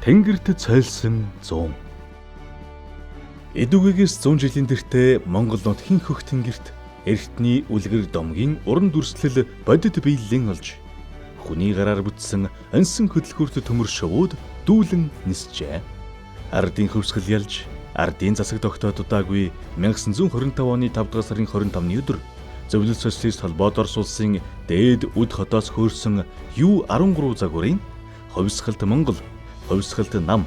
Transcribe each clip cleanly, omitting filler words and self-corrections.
Тэнгэрт цайлсан 100. Эдүгээс 100 жилийн тэртээ Монгол нутгийн хөх тэнгэрт эртний үлгэр домгийн уран дүрслэл бодит биеллийн олж хүний гараар бүтсэн ансан хөдөлгөөрт төмөр шувууд дүүлэн нисжээ. Ардын хөвсгөл ялж, ардын засаг тогтоодаггүй 1925 оны 5 дугаар сарын 25-ны өдөр Зөвлөл социалист холбоот Орос улсын дээд үд хотоос хөөрсөн U13 загварын Хувьсгалт Монгол, Хувьсгалт нам,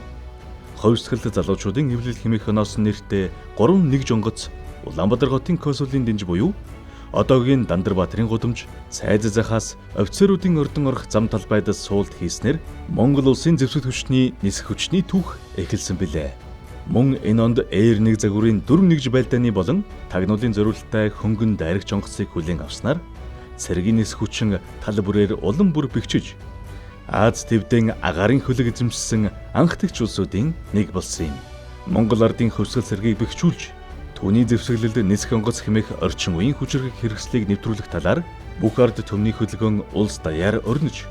Хувьсгалт залуучуудын эвлэл хэмээх оноосон нэртэй 3 жонгоц Улаанбаатар хотын консулын дэнж буюу одоогийн Дандарбаатарын гудамж Сайз захаас офицеруудын ордон орох зам талбайд суулт хийснээр Монгол улсын зэвсэг хүчний нисэх хүчний түүх эхэлсэн билээ. Мөн энэ онд R1 загварын 4 байлдааны болон тагнуулын зориулалттай хөнгөн дайрагч онгоцыг хүлээн авснаар цэргийн нисэх хүчин тал бүрээр улам бүр бэхжиж Аз твдэн агарын хөлөг эзэмшсэн анхдагч улсуудын нэг болсон юм. Монгол ардын хөвсгөл цэргийг бэхжүүлж түүний зэвсэглэлд нисэх онгоц хэмээх орчин үеийн хүчрэг хэрэгслийг нэвтрүүлэх талаар бүх ард түмний хөдөлгөөн улс даяар орнож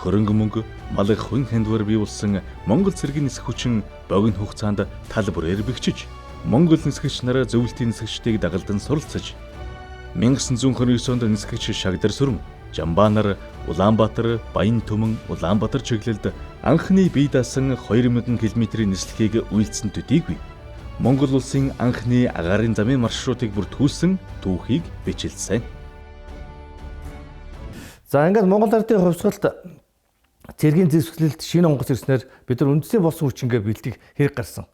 хөрөнгө мөнгө, мал их хүн хандвар бий болсон Монгол цэргийн нисэх хүчин богино хугацаанд тал бүрээр бэхжиж Монгол нисгэгч нараа зөвлөлтийн нисгэгчдийг дагалдан суралцаж 1929 онд нисгэгч Шагдар Сүрэн, Жамбаанар, Улаанбаатар, Баян Түмэн, Улаанбаатар чиглэлд анхны бие даасан 2000 км-ийн нислэгийг үйлдсэн төдийгүй Монгол улсын анхны агарын замын маршрутыг бүртгүүлсэн түүхийг бичилсэн. За ингээд Монгол ардын хувьсгалт цэргийн зэвсгэлэлд шинэ онгоц ирснээр бид нар үндэсний болсон хүчингээ бэлтгэх хэрэг гарсан.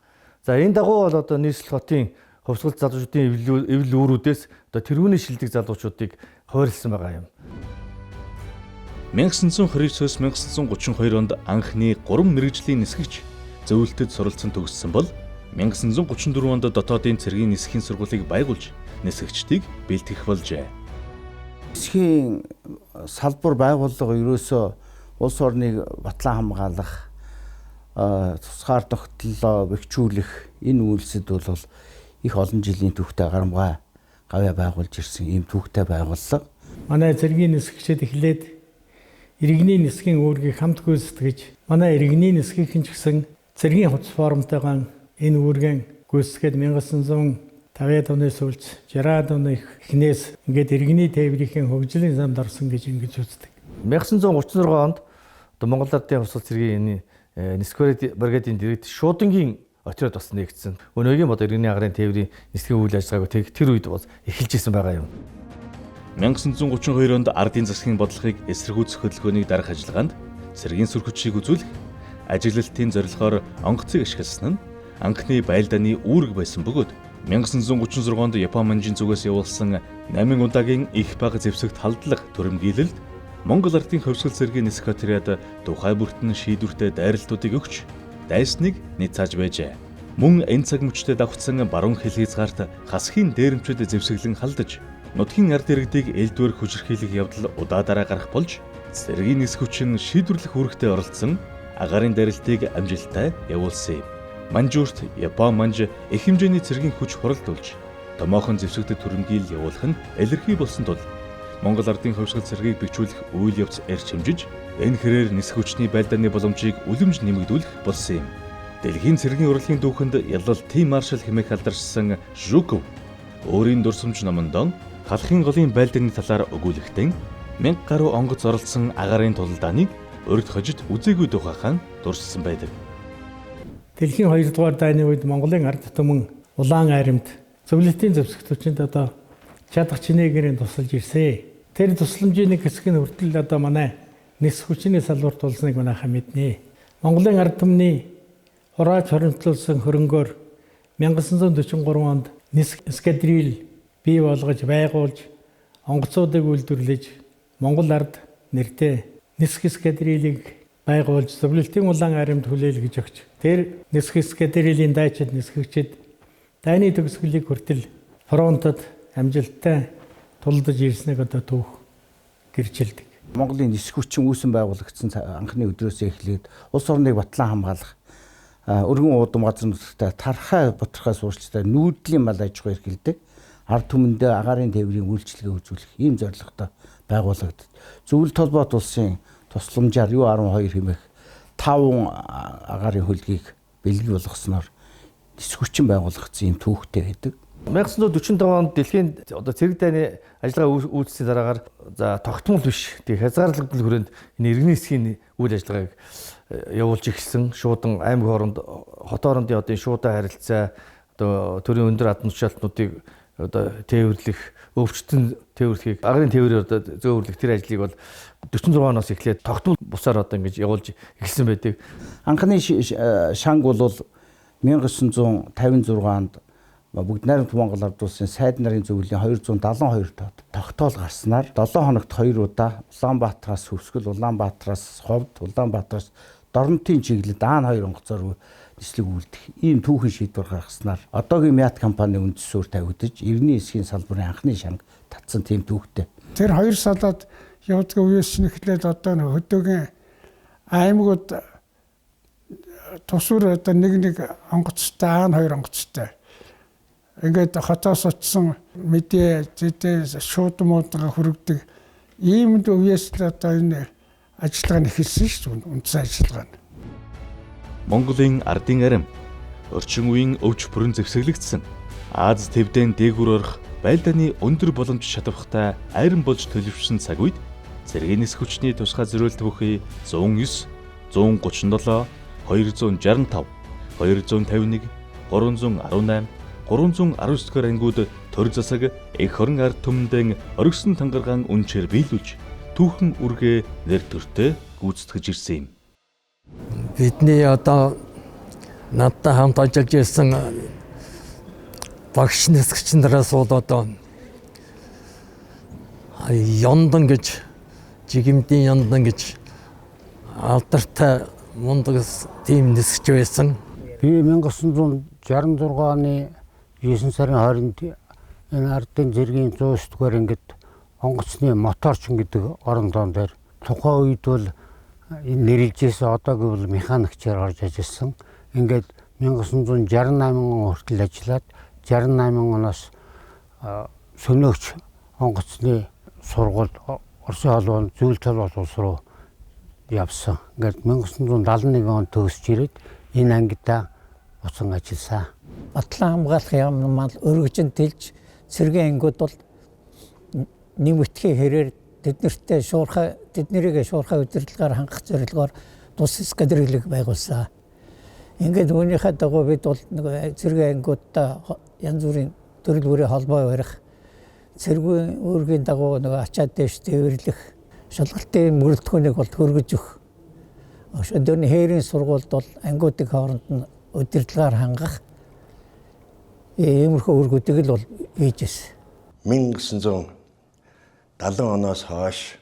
За энэ дагуу бол одоо нийслэл хотын хувьсгалт залуучуудын эвлэл үүрүүдээс одоо тэрүүний шилдэг залуучуудыг хойрлсон байгаа юм. 1929-с 1932 онд анхны 3 мэргэжлийн нисгэгч зөвлөлтөд суралцсан төгссөн бол 1934 онд дотоодын цэргийн нисхийн сургуулийг байгуулж нисгэгчдийг бэлтгэх болжээ. Нисхийн салбар байгууллага ерөөсөө улс орныг батлан хамгаалах, тусгаар тогтлоо бэхжүүлэх энэ үйлсэд бол их олон жилийн түүхтэй гарамгай гавья байгуулж ирсэн ийм түүхтэй байгууллага. Манай цэргийн нисгэгчид эхлээд иргэний нисхийн үүргийг хамт гүйцэтгэж, манай иргэний нисгийнхэн ч гэсэн цэргийн хувцас формтойгоо энэ үүргээ гүйцэтгээд 1950-аад оны сүүлд 60-аад оны эхнээс ингээд иргэний тээврийн хөгжлийн замд орсон гэж ингэж үздэг. 1936 онд одоо Монгол ардын хувьсгал цэргийн нисэх бригадын дэргэд Шуудангийн очроод бас нэгдсэн. Өнөөгийн одоо иргэний агарын тээврийн нисхийн үйл ажиллагааг тэр үед бас эхэлж исэн байгаа юм. 1932 онд ардын засгийн бодлогыг эсэргүүцэх хөдөлгөөнийг дарах ажиллагаанд цэргийн сүр хүчийг үзүүлэх, ажиглалтын зорилгоор онгоцыг ашигласан нь анхны байлдааны үүрэг байсан бөгөөд 1936 онд Япон манжийн зүгээс явуулсан 8 удаагийн их бага зэвсэгт халдлага төрөмгийлэлд Монгол ардын хувьсгал цэргийн нисэх отряд тухай бүртэн шийдвэртэй дайралтуудыг өгч дайсныг нийцааж байжээ. Мөн энэ цаг мөчтөд давхцсан баруун хил хязгаарт хасхийн дээрэмчид зэвсэглэн халдаж нутгийн ард иргэдийг элдвэр хүчирхийлэх явдал удаа дараа гарах болж цэргийн нисэх хүчин шийдвэрлэх үүрэгтээ оролцсон агарын дайралтыг амжилттай явуулсан юм. Манжуурт Япон манж их хэмжээний цэргийн хүч хуралдуулж томоохон зэвсэгдэд төрөмгийл явуулах нь илэрхий болсон тул Монгол ардын хувьсгал цэргийг бичүүлэх үйл явц эрч хэмжиж энэ хэрээр нисэх хүчний байлдааны боломжийг үлэмж нэмэгдүүлэх болсон юм. Дэлхийн цэргийн урлагийн дүүхэнд ялал Тим маршал хэмээх алдаршсан Жуков өөрийн дурсамж номондоо халахын голын байлдааны талаар өгүүлэхдээ 1000 гаруй онгоц оролцсон агарын тулдааныг урд хожид үзээгүй тухайхан дурссан байдаг. Дэлхийн 2 дугаар дайны үед Монголын ард түмэн улаан айрамд зөвлөлтийн зэвсэгтүүчинд одоо чадах чинээгээрээ тусалж ирсэн. Тэр тусламжийн нэг хэсэг нь хүртэл одоо манай нисэх хүчний салбарт тулсныг манайхаа мэднэ. Монголын ард түмний хурааж хоримтлуулсан хөрөнгөөр 1943 онд нисэх эскадрил бий болгож байгуулж онгоцуудыг үйлдвэрлэж Монгол ард нэртэй нисэх эскадрилийг байгуулж зөвлөлтийн улаан айрамд хүлээлгэж өгч тэр нисэх эскадрилийн дайчид нисгэгчид дайны төгсгөлийг хүртэл фронтод амжилттай тулдаж ирснийг одоо түүх гэрчилдэг. Монголын нисэх хүчин үүсэн байгуулагдсан анхны өдрөөс эхлээд улс орныг батлан хамгаалах, өргөн уудам газар нутагта тархай боторхой суурьчтай нүүдлийн мал аж ахуй эрхэлдэг, ард түмэндээ агарын тээврийн үйлчилгээ үзүүлэх ийм зорилготой байгуулагдав. Зөвлөлт холбоот улсын тусламжаар U12 хэмээх 5 агаарын хөлгийг бэлэг болгосноор нисэх хүчин байгуулагдсан юм түүхтэй байдаг. 1947 онд дэлхийн одоо цэрэг дайны ажиллагаа үүссэн дараагаар за тогтмол биш тэг хязгаарлагдал хүрээнд энэ иргэний засгийн үйл ажиллагааг явуулж эхэлсэн. Шуудан аймаг хооронд хот хоорондын одоо шуудан харилцаа одоо төрийн өндөр адан тушаалтнуудыг одоо тээвэрлэх, өвчтөн тээвэрлэхийг агрын тээврээр одоо зөөвөрлөх тэр ажлыг бол 46 оноос эхлээд тогтмол бусаар одоо ингэж явуулж эхэлсэн байдаг. Анхны шанг бол 1956 онд Бүгд найрамд Монгол ард улсын сайд нарын зөвлөлийн 272 тоод тогтоол гарснаар 7 хоногт 2 удаа Улаанбаатараас Хөвсгөл, Улаанбаатараас Ховд, Улаанбаатараас Дорнотын чиглэлд Аан 2 онгоцоор нислэг үлдэх ийм түүхэн шийдвэр гаргаснаар одоогийн Мят компани үндэс суурь тавигдаж иргэний эсхийн салбарын анхны шанг татсан тийм түүхтэй. Тэр 2 салаад явдаг үеэс нэхлээд одоо хөдөөгийн аймагуд тусвар одоо нэг онгоцтой Аан 2 онгоцтой. Ингээд хотоос очсон мэдээ зэдээ шууд муудагаа хүргэдэг ийм үеэс л одоо энэ ажиллагаа нэхэлсэн шүү дээ. Үндсэн ажиллагаа нь. Монголын ардын арим орчин үеийн өвч бүрэн зэвсэглэгдсэн Аз твдэн дээгүр орох байлдааны өндөр боломж шатавхтай айран болж төлөвшсөн цаг үед цэргийн нисэх хүчний тусгай зориулт бүхий 109, 137, 265, 251, 318 319-р ангиуд төр засаг их хорон ард түмэндэн оргисон тангаргаан үнчээр биелүүлж түүхэн үргээ нэр төртөө гүйцэтгэж ирсэн юм. Бидний одоо надтай хамт ажиллаж ирсэн багш нисгч нараас бол одоо Яндан гэж жигэмдийн Яндан гэж алдартай мундаг тийм нисгч байсан. Би 1966 оны 9 сарын 20-нд энэ ардын зэргийн 109-р ангид онгоцны моторчин гэдэг орон зоон дээр тухайн үед бол энэ нэрлэжээс одоогийн бол механикчаар орж ажилласан. Ингээд 1968 он хүртэл ажиллаад 68 оноос сөнөөгч онгоцны сургууль Оросын холбооны зүйл толгойн улс руу явсан. Ингээд 1971 онд төгсөж ирээд энэ ангидаа усан ажилласан. Батлан хамгаалах яамнамал өргөжин тэлж цэргийн ангиуд бол нэмэгдэхин хэрээр тэднэрийг шуурхай удирдлагаар хангах зорилгоор тус эскадрилийг байгуулсан. Ингээд үүнийхээ дагуу бид бол цэргийн ангиудтай янз бүрийн төрөл бүрийн холбоо барих, цэргийн үүргийн дагуу ачаад дэш тээвэрлэх, шалгалтын мөрөлдөхөнийг бол хөргөж өгөх. Өдөрний хээрийн сургуульд бол ангиудын хооронд нь удирдлагаар хангах иймэрхүү үүргүүдийг л бол хийж ирсэн. 1970 оноос хойш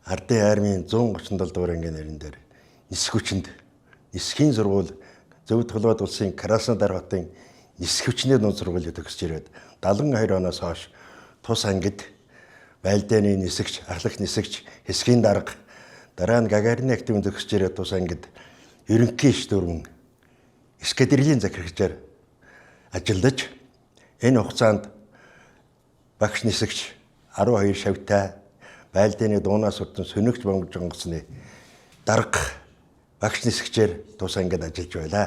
ардын армийн 137 дугаар ангийн нарийн дээр нисэх хүчинд нисхийн сургууль Зөв Толгойд улсын Краснодар хотын нисэх хүчний дунд сургуулийг төгсөж ирээд 72 оноос хойш тус ангид байлдааны нисэгч, ахлах нисэгч, хэсгийн дарга дараа нь Гагарины активын төгсөж ирээд тус ангид ерөнхий иш дөрвөн эскадрилийн захирагчаар ажиллаж энэ хугацаанд багш нисэгч 12 шавьтай байлдааны дуунаас урдан сөнөгч бомж онгоцны дарга багш нисэгчээр тус ангид ажиллаж байлаа.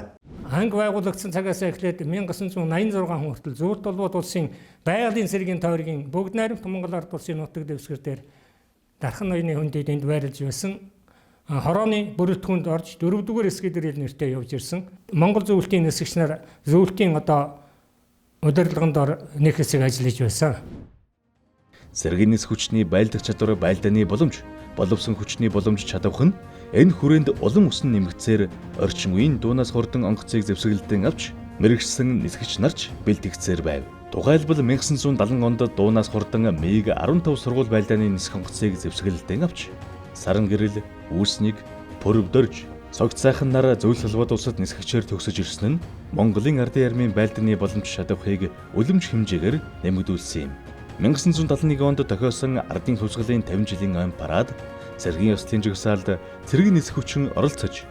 Анги байгуулагдсан цагаас эхлээд 1986 он хүртэл Зөв Толгойд улсын байгалийн цэргийн тойргийн бүгд найрамд Монгол ард улсын нутаг дэвсгэр дээр дархан ноёны хүндэд энд байрлаж байсан. Хорооны бүрэлдэхүүнд орж 4-р эскадрил нэртэй явж ирсэн. Монгол зөвлөлтийн нисгч нар зөвлөлтийн одоо удирдлаганд нэг хэсэг ажиллаж байсан. Цэргийн нисэх хүчний байлдах чадвар, байлдааны боломж, боловсон хүчний боломж чадвах нь энэ хүрээнд улам өснө нэмэгцээр орчин үеийн дуунаас хурдан онгоцыг зэвсгэлдэн авч мэрэгчсэн нисгч нарч бэлтгэгцээр байв. Тухайлбал 1970 онд дуунаас хурдан МиГ-15 сургууль байлдааны нисэх онгоцыг зэвсгэлдэн авч саран гэрэл, үүснийг, пөрөвдөрж, цогц сайхан нар Зөв Толгойд улсад нисгчээр төгсөж ирсэн нь Монголын ардын армийн байлдааны боломж чадвахыг үлэмж хэмжээгээр нэмэгдүүлсэн юм. 1971 онд тохиосон ардын хувьсгалын 50 жилийн ойн парад цэргийн ёслолын жагсаалд цэргийн нисэх хүчин оролцож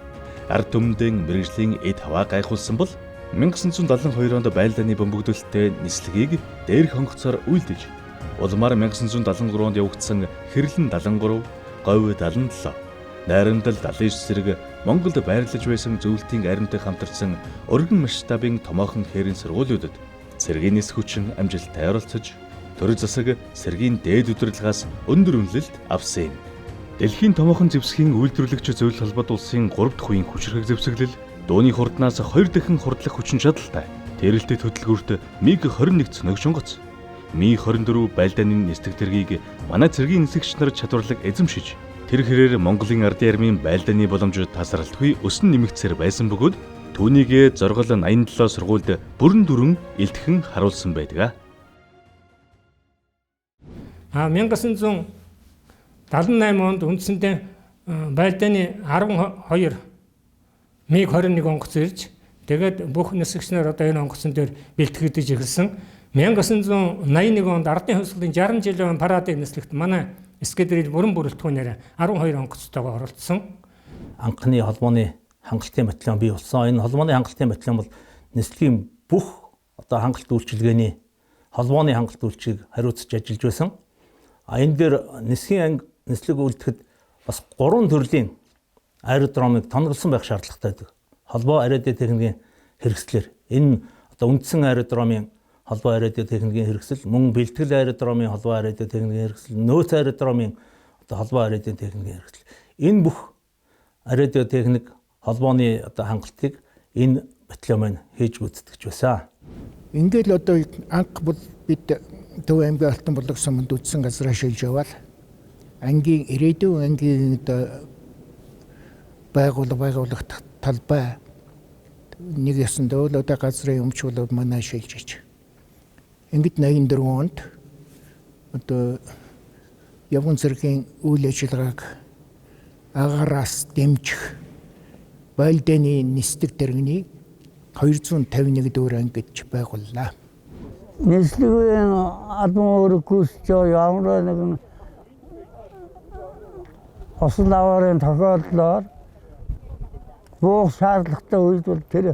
ард түмэндээ мэрэгжлийн эд хаваа гайхуулсан бол 1972 онд байлдааны бөмбөгдөлттэй нислэгийг дээрх онгоцоор үйлдэж улмаар 1973 онд явагдсан Хэрлэн 73, Говь 77, Найрамдал 79 зэрэг Монголд байрлаж байсан зөвлөлтийн аримтай хамтарсан өргөн масштабын томоохон хээрийн сургуулиудад цэргийн нис хүчин амжилттай оролцож төр засаг цэргийн дээд удирдлагаас өндөр үнэлэлт авсан юм. Дэлхийн томоохон зэвсгийн үйлдвэрлэгч зөвлөл холбоод улсын 3 дахь үеийн хүчирхэг зэвсэглэл дууны хурднаас 2 дахин хурдлах хүчин чадалтай тэрэлтэй хөдөлгөөрт МиГ-21 цөнөг шонгоц. МиГ-24 байлдааны нисдэг тэргийг манай цэргийн нисгэгч нар чадварлаг эзэмшиж тэр хэрээр Монголын ардын армийн байлдааны боломж тасралтгүй өснө нэмэгдсээр байсан бөгөөд түүнийг зоргол 87 сургуульд бүрэн дүрэн илтгэн харуулсан байдаг. 1978 онд үндсэндээ байлдааны 12 МиГ-21 онгоц ирж тэгээд бүх нисгэгчнэр одоо энэ онгоцон дээр бэлтгэгдэж эхэлсэн. 1981 онд ардын хувьсгалын 60 жилийн парадын нислэгт манай эскадрил бүрэн бүрэлдэхүүнээр 12 онгоцтойгоо оролцсон. Анхны холбооны хангалтын батальон бий болсон. Энэ холбооны хангалтын батальон бол нислэгийн бүх одоо хангалт үйлчилгээний холбооны хангалт үйлчилгээг хариуцж ажиллаж байсан. Энэ дээр нисхийн анги нислэг үлдэхэд бас 3 төрлийн аэродромыг тонголсон байх шаардлагатай байдаг. Холбоо аэродром техникийн хэрэгслэр энэ одоо үндсэн аэродромын холбоо аэродром техникийн хэрэгсэл, мөн бэлтгэл аэродромын холбоо аэродром техникийн хэрэгсэл, нөөц аэродромын одоо холбоо аэродром техникийн хэрэгсэл. Энэ бүх аэродром техник холбооны одоо хангалтыг энэ батальон маань хийж гүйцэтгэж байсан. Ингээл одоо анх бол бид Төв аймгийн Алтан булаг суманд үдсэн газраа шилж яваад ангийн ирээдүйн ангийн одоо байгуулах талбай нэг ясандаа л одоо газрын өмчүүлээд манай шилж ич. Ингээд 84 онд одоо явган цэргийн үйл ажиллагааг агаараас дэмжих байлдааны нисдэг дэргэний 251 дүүр анги гэж байгууллаа. Нислэгийн албан өөргөөсч ямар нэгэн осол аварын тохиолдлоор буух шаардлагатай үед бол тэр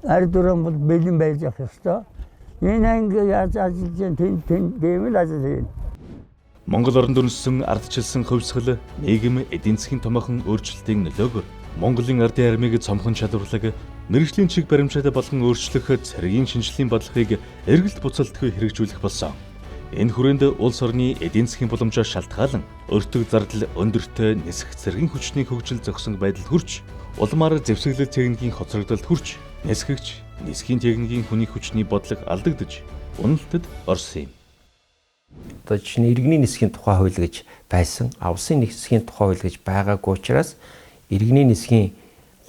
аэродrom бол бэлэн байж ах ёстой. Энэ анги яаж ажиллаж тийм л ажил хийн. Монгол орнд өрнөсөн ардчилсан хувьсгал, нийгэм, эдийн засгийн томоохон өөрчлөлтийн нөлөөгөөр Монголын ардын армийг цомхон чадварлаг, мэргэжлийн чиг баримтшаатай болгон өөрчлөх цэргийн шинжилгээний бодлогыг эргэлт буцалтгүй хэрэгжүүлэх болсон. Энэ хүрээнд улс орны эдийн засгийн боломжоор шалтгаалan өртөг зардал өндөртэй нисэх цэргийн хүчний хөгжил зогсон байдал хүрч, улмаар зэвсэглэл техникийн хоцрогдолд хүрч, нисгэгч, нисхийн техникийн хүний хүчний бодлого алдагдж, уналтад орсон юм. Одоо чинь иргэний нисхийн тухай хууль гэж байсан, улсын нисхийн тухай хууль гэж байгаагүй учраас иргэний нисхийн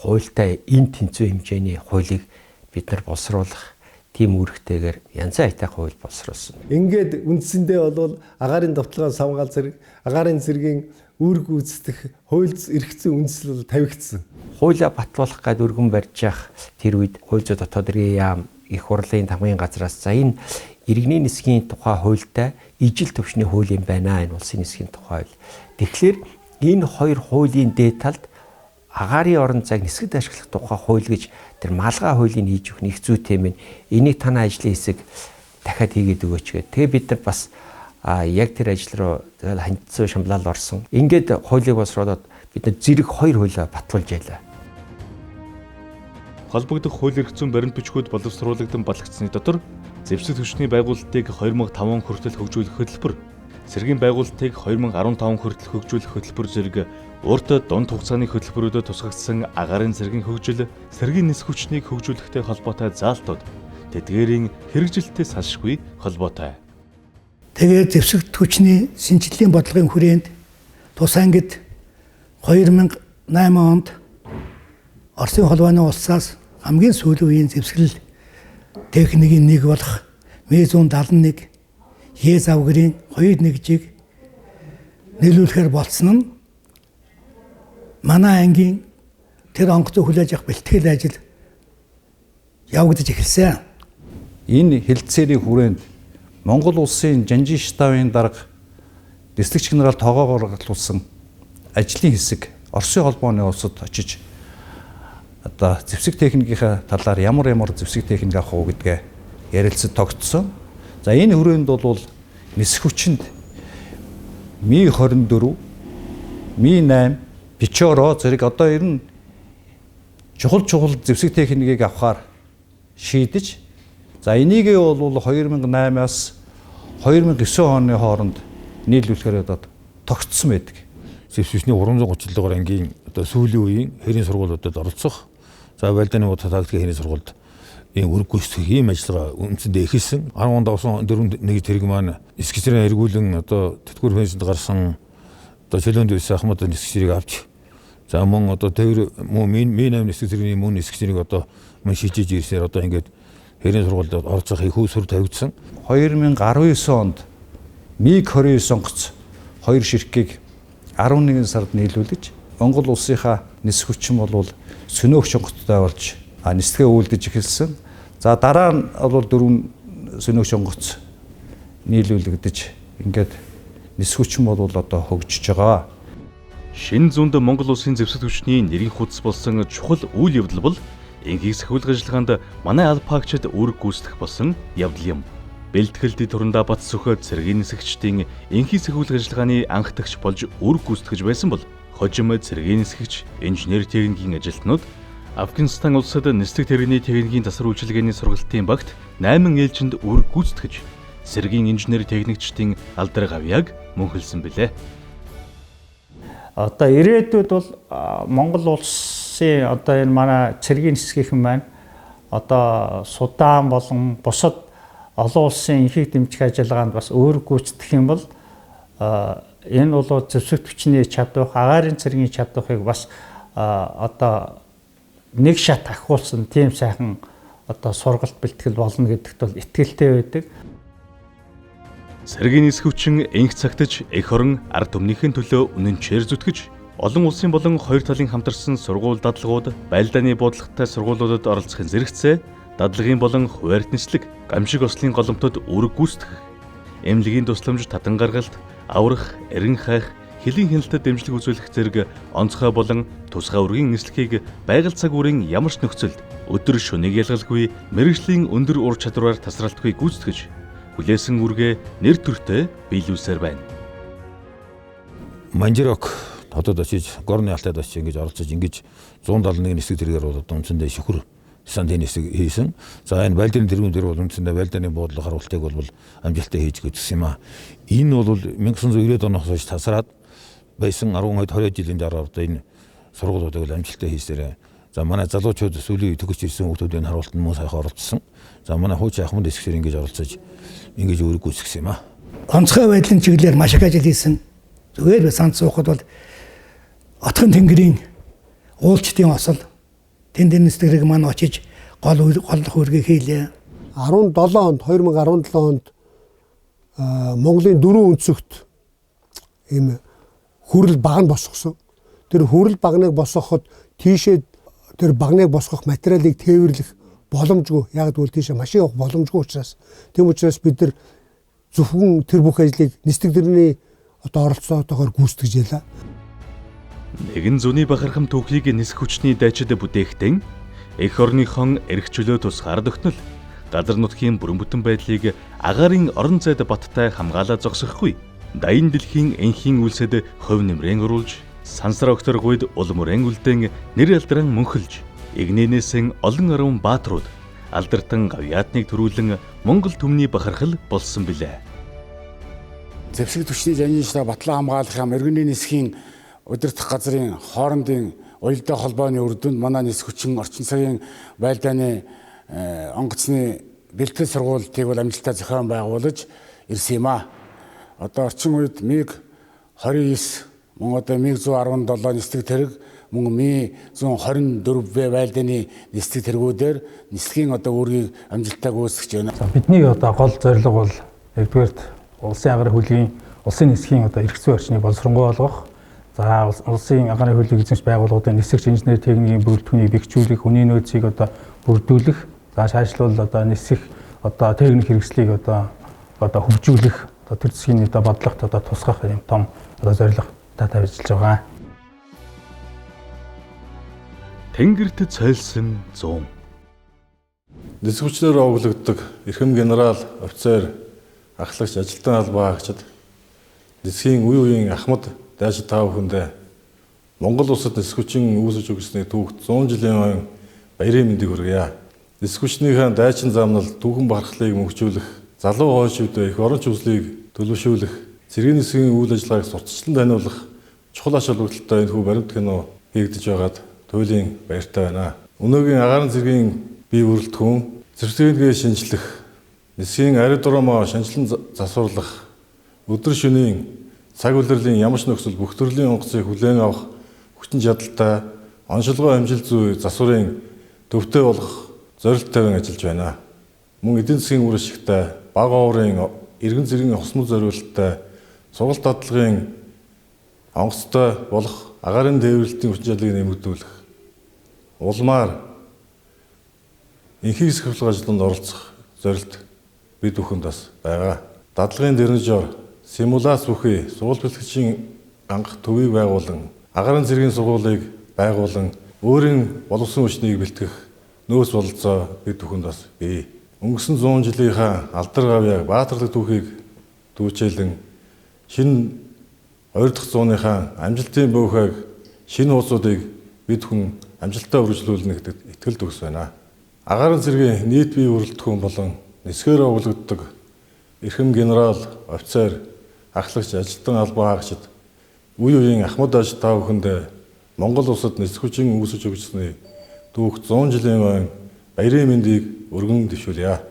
хуультай энэ тэнцвэр хэмжээний хуулийг бид нар боловсруулах тийм үүрэгтэйгээр янзын айтайх хууль боловсруулсан. Ингээд үндсэндээ бол агаарын довтлогоо самгаал зэрэг агаарын цэргийн үүрэг гүйцэтгэх хууль эрхцэн үндэслэл тавигдсан. Хуулиа батлуулах гээд өргөн барьж явах тэр үед хууль зүйн дотоод иргэн яам их хурлын хамгийн газраас за энэ иргэний нисхийн тухай хуультай ижил төвчний хууль юм байна энэ улсын нисхийн тухай хууль. Тэгэхээр энэ хоёр хуулийн дээд талд агаарын орон зайг нисгэд ашиглах тухай хууль гэж тэр малгай хуулийг хийж өгөх их зүйтэй юм. Энийг танай ажлын хэсэг дахиад хийгээд өгөөч гэх. Тэгээ бид нар бас яг тэр ажил руу хандсан шамлал орсон. Ингээд хуулийг боловсруулад бид нар зэрэг хоёр хуулиа батлуулж ялаа. Холбогдох хууль эрх зүйн баримт бичгүүд боловсруулагдсан батлагдсны дотор зэвсэг түвшний байгуулалтыг 2005 он хүртэл хөгжүүлэх хөтөлбөр, цэргийн байгуулалтыг 2015 хүртэл хөгжүүлэх хөтөлбөр зэрэг урт дунд хугацааны хөтөлбөрүүдэд тусгагдсан агаарын цэргийн хөгжил, цэргийн нис хүчнийг хөгжүүлэхтэй холбоотой заалтууд тэдгээрийн хэрэгжилттэй салшгүй холбоотой. Тэгээд зэвсэг түвшний шинжилгээний бодлогын хүрээнд тус ангид 2008 онд Оросын холбооны улсаас хамгийн сүүлийн үеийн зэвсгэл техникийн нэг болох Ми-171 Е-завгрын 2 нэгжийг нийлүүлэхээр болсон нь манай ангийн тэр онгоцоо хүлээж авах бэлтгэл ажил явагдаж эхэлсэн. Энэ хэлэлцээрийн хүрээнд Монгол улсын Жанжин штабын дарга дэслэгч генерал тоогоогоор галуулсан ажлын хэсэг Оросын холбооны улсад очиж одоо зэвсэг техникийн талаар ямар зэвсэг техник авах уу гэдгээ ярилцаж тогтсон. За энэ хүрээнд бол нисэх хүчинд Ми-24, Ми-8, бичөөрөө зэрэг одоо ер нь чухал зэвсэг техникийг авахар шийдэж за энийгээ бол 2008-аас 2009 оны хооронд нийлүүлэхээр одоо тогтсон байдаг. Зэвсэгчний 330 дугаар ангийн одоо сүүлийн үеийн хэрийн сургуулиудад оролцох за байлдааны тактикийн хэрийн сургуульд ийм үүрэг гүйцэтгэх ийм ажиллагаа үндсэндээ эхэлсэн. 10 онд авсан 4 нэг тэрэг маань эсгэгчрээ эргүүлэн одоо тэтгэвэр пенсэнд гарсан одоо чөлөөнд байсан ахмад эсгэгчрийг авч за мөн одоо төвөр мөн минь эсгэг зэргийн мөн эсгэгчрийг одоо мөн шийдэж ирсээр одоо ингээд хэрийн сургуульд оролцох их үүсвэр тавигдсан. 2019 онд МиГ-29 сонгоц 2 ширхгийг 11 сард нийлүүлж Монгол улсынхаа нисэх хүчин бол сөнөөх сонгоцтой болж нисгээ үйлдэж эхэлсэн. За дараа нь бол 4 сөнөөх сонгоц нийлүүлэгдэж ингээд нисэх хүчин бол одоо хөгжиж байгаа. Шинэ зуунд Монгол улсын зэвсэг түвшний нэрийн хүчс болсон чухал үйл явдал бол энхийг сахиулах ажиллагаанд манай албаагчид үүрэг гүйцэтгэх болсон явдал юм. Бэлтгэлд турандаа бат сөхөд цэргийн нисгэгчдийн энхийг сахиулах ажиллагааны анхдагч болж үүрэг гүйцэтгэж байсан бол хожим цэргийн нисгэгч, инженер техникийн ажилтнууд Афганистан улсад нислэг тэрэгний техникийн засвар үйлчилгээний сургалтын багт 8 ээлжинд үүрэг гүйцэтгэж цэргийн инженер техникчдийн алдар гавьяаг мөнхөлсөн билээ. Одоо ирээдүйд бол Монгол улсын одоо энэ манай цэргийн нисгийнхэн маань одоо Судан болон бусад олон улсын энхийг дэмжих ажиллагаанд бас өөрөг гүйцэтгэх юм бол энэ бол зэвсэг түвшний чадвар, агаарын цэргийн чадварыг бас одоо нэг шат ахиулсан тийм сайхан одоо сургалт бэлтгэл болно гэдэгт бол итгэлтэй байдаг. Цэргийн нисэх хүчин энх цагтаж эх орон ард түмнийхэн төлөө үнэнчээр зүтгэж олон улсын болон хоёр талын хамтарсан сургууль дадлагууд байлдааны бодлоготой сургуулиудад оролцохын зэрэгцээ дадлагын болон хуваарь нислэг гамшиг ослын голомтод үүрэг гүйцэтгэх эмнэлгийн тусламж татан гаргалт аврах эрен хайх хэлийн хяналтад дэмжлэг үзүүлэх зэрэг онцгой болон тусгай үргийн нислэгийг байгаль цаг үеийн ямар ч нөхцөлд өдөр шөнийг ялгалгүй мэрэгжлийн өндөр ур чадвараар тасралтгүй гүйцэтгэж хүлээсэн үргээ нэр төртэй биелүүлсээр байна. Манжирок хотод очиж горны алтад очиж ингэж оролцож ингэж 171 нисэг тэргээр бол одоо үндсэндээ шөхөр сандын нисэг хийсэн. За энэ байлдааны тэргүүн дээр бол үндсэндээ байлдааны буудлын харуултыг бол амжилттай хийж гүйцэтгэсэн юм аа. Энэ бол 1990-ад оноос хойш тасраад байсан 10-20 жилийн дараа одоо энэ сургуулиудыг амжилттай хийсээр. За манай залуучууд сүүлийн төгсөж ирсэн хүмүүсийн харуултанд мөн сайхан оролцсон. За манай хуучин ахмад эсгэгчээр ингэж оролцож ингэж үүрэг гүйцэтгэсэн юм аа. Онцгой байдлын чиглэлээр маш их ажил хийсэн. Зүгээр санд суухад бол Отхон тэнгэрийн уулчдын осол тэнд нислэг маань очиж голлох үргийг хийлээ. 2017 онд Монголын 4 өнцөгт ийм хүрэл баг нь босгосон. Тэр хүрэл багныг босгоход тийшээ тэр багныг босгох материалыг тээвэрлэх боломжгүй. Яг гэвэл тийшээ машин явах боломжгүй учраас тийм учраас бид нар зөвхөн тэр бүх ажлыг нислэг тэрний одоо оролцоотойгоор гүйцэтгэж ялаа. Нэгэн зуны бахархам түүхийг нисэх хүчний дайчид бүтээхтэн эх орныхон эрх чөлөө тусгаар тогтнол газар нутгийн бүрэн бүтэн байдлыг агаарын орон зайд баттай хамгаалаад зогсохгүй. Даян дэлхийн энхийн үлсэд хувь нэмрэн оруулж сансар огтор гуйд улмөрэн үлдэн нэр алдран мөнхөлж игнэнээсэн олон арван бааtruуд алдартан гавьяатныг төрүүлэн Монгол түмний бахархал болсон билээ. Зэвсэг түвшний жанжинчтай батлан хамгаалах юм иргэний нисхийн удирдах газрын хоорондын уялдаа холбооны үр дүнд манай нисэх хүчин орчин цагийн байлдааны онгоцны бэлтгэл сургуулийг бол амжилттай зохион байгуулж ирсэн юм аа. Одоо орчин үед МиГ-29 мөн одоо МиГ-117 нислэг тэрэг мөн Ми-124В байлдааны нислэг тэргүүдээр нислэгийн одоо үүргийг амжилттай гүйцэтгэж байна. Бидний одоо гол зорилго бол нэгдүгээрт улсын агаарын хөлгийн улсын нисхийн одоо эрх зүйн орчныг боловсронгуй болгох. За улсын агаарын хөлийг эзэмш байгууллагуудын нисгч инженер техникийн бүрэлдэхүүнийг бэхжүүлэх, үнийн нөөцийг одоо бүрдүүлэх, за шаашлуул одоо нисэх одоо техник хэрэгслийг одоо хөгжүүлэх, одоо төр засгийн одоо бодлогот одоо тусгах юм том одоо зорилго тавьж байгаа. Тэнгэрт цайлсан 100. Нисэх хүчнээр овоглогддог эрхэм генерал, офицер, ахлагч, ажилтан албаагчид нисхийн үе үеийн ахмад дайчид тав хүндээ Монгол улсад нисэх хүчин үүсэж өгсөний түүхт 100 жилийн ойн баярын мэндийг хүргье. Нисэх хүчнийхээ дайчин замнал түүхэн бахархлыг мөнхжүүлэх, залуу хойшууд их орон чөмслийг төлөвшүүлэх, цэргийн нисгийн үйл ажиллагааг сурталчлан таниулах чухал ач холбогдолтой энэ хүү баримт кино хийгдэж байгаад туйлын баяртай байна. Өнөөгийн агаарын цэргийн бие бүрэлдэхүүн, зэвсэгнгээ шинжлэх, нисгийн ари дурмаа шинжилэн засварлах, өдөр шөнийн цаг улирлын ямар ч нөхцөл бүх төрлийн онгоцыг хүлээн авах хүчин чадалтай оншилгоо амжилт зүй засварын төвтэй болох зорилт тавин ажиллаж байна. Мөн эдийн засгийн үр ашигтай, бага уурын иргэн зэргийн хосмол зориулалттай, сургалт дадлагын онгоцтой болох агаарын дээвэрлэлтийн хүчин чадлыг нэмэгдүүлэх, улмаар инхийг сахилгах ажланд оролцох зорилт бид бүхэнд бас байгаа. Дадлагын дэрнжор, симуляц бүхий сургууль бэлтгэгчийн анх төвийг байгуулан, агаарын цэргийн сургуулийг байгуулан, өөрийн боловсон хүчнийг бэлтгэх нөөц бололцоо бид бүхэнд бас бий. Өнгөрсөн 100 жилийнхаа алдар гавьяа баатарлаг түүхийг дүүчээлэн шинэ 2 дахь зууныхаа амжилтын бөөхөг шинэ хуудсуудыг бид хүн амжилттай үргэлжлүүлнэ гэдэгт итгэлд өгс байна. Агаарын цэргийн нийт бие бүрэлдэхүүн болон нисгээр овлогддог эрхэм генерал, офицер, ахлагч, ажилтан албан хаагчид үе үеийн ахмад аж та бүхэндээ Монгол улсад нисэх хүчин үүсэж өгсөний түүх 100 жилийн ойн баярын мэндийг өргөн дэвшүүлье.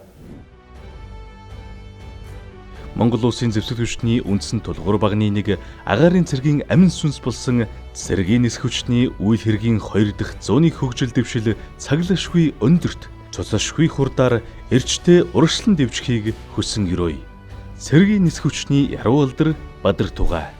Монгол улсын зэвсэг түвшний үндсэн тулгуур багны нэг агаарын цэргийн амин сүнс болсон цэргийн нисэх хүчний үйл хэргийн 2 дахь зууны хөгжил дэвшил цаглашгүй өндөрт цуцашгүй хурдаар эрчтэй урагшлан дэвжихийг хүсэн ерөөй. Цэргийн нисэх хүчний яруу алдар Бадар Тугай